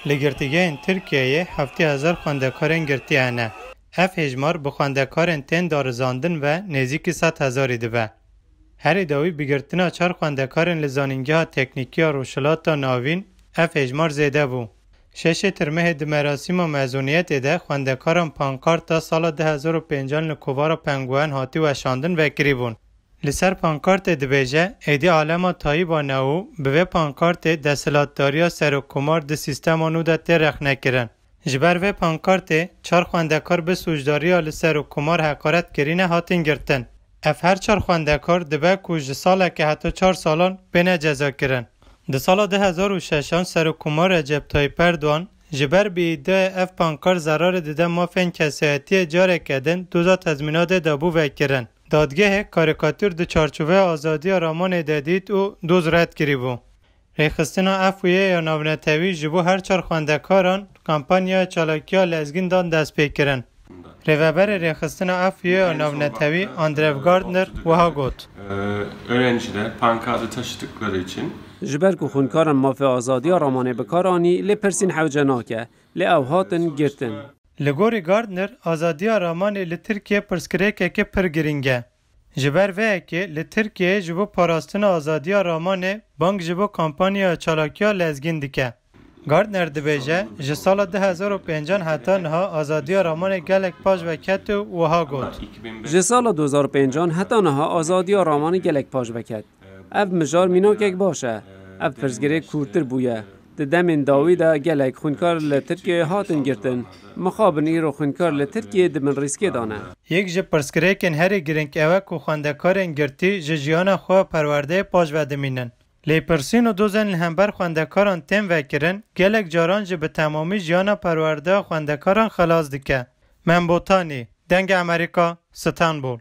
لگرتیگین ترکیه 7000 خواندکارن گرتیانه. اف هجمار به خواندکارن تن دارزاندن و نزدیک 100,000 دیوه. هر ادعای بگرتنا 4 خواندکارن لزانینگاه تکنیکی روشلات ناوین اف هجمار زیده بو. شش ترمه د مراسم مزونیت ده خواندکاران پانکارت تا سال 2005 لکووار پنگوئن هاتی و شاندن و کریبون. لسر پانکارت دبیجه ایدی عالم تایی با نو به پانکارت دستلاتداریا سر و کمار د سیستم آنو ده ترخ نکرن. جبر و پانکارت 4 خواندکار به سوجداریا لسر و کمار حقارت کرینه هاتین گرتن. اف هر 4 خواندکار دبه کوج ساله که حتی 4 سالان بینه جزا کرن. د سال 2006 سر و کمار رجب طیب اردوان جبر به ایده اف پانکار ضرار دیده مافین کسایتی جاره کدن دوزا تضمینات دابو وکرن. دادگاه کاریکاتور د چارچوبه آزادی رامان دادید و دوز رد کری بو. ریخستنا افویه یا ناونتوی جبو هر 4 خواندکاران کامپانیا چالاکیا لزگین دان دست پیکرن. Revber Rexistina Afya Navnetevi Andrew Gardner وها گفت öğrenciler pankartı taşıdıkları için جبر کو خونکارن مافی آزادی رامانه بکارانی لپرسین حوجناکه لأوهاتن گرتن لگوری گاردنر آزادی رامانه لترکیه پرسکریکه که پرگرینگه جبر وه که لترکیه جبو پاراستن آزادی رامانه بانک جبو کامپانیا چالاکیا لزگین دیکه گاردنر دبیجه جه سال 2005 حتی نها آزادی رامان گلک پاش وکت و ها گفت جه سال 2005 حتی نها آزادی رامان گلک پاش وکت اف مجار مینوکک باشه اف پرسگره کورتر بویه ده دمین داویده گلک خونکار لترکیه هاتن گرتن مخابنی رو خونکار لترکیه دمن ریسکی دانه یک جه پرسگره کن هری گرنگ اوک و خواندکارن گرتی جه جیان خواه پرورده پاش و دمینن لیپرسین و دوزن لهمبر خواندکاران تیم وکرن گلک جاران جه به تمامی جیانا پرورده خواندکاران خلاص دیکه. من بوتانی دنگ امریکا ستانبول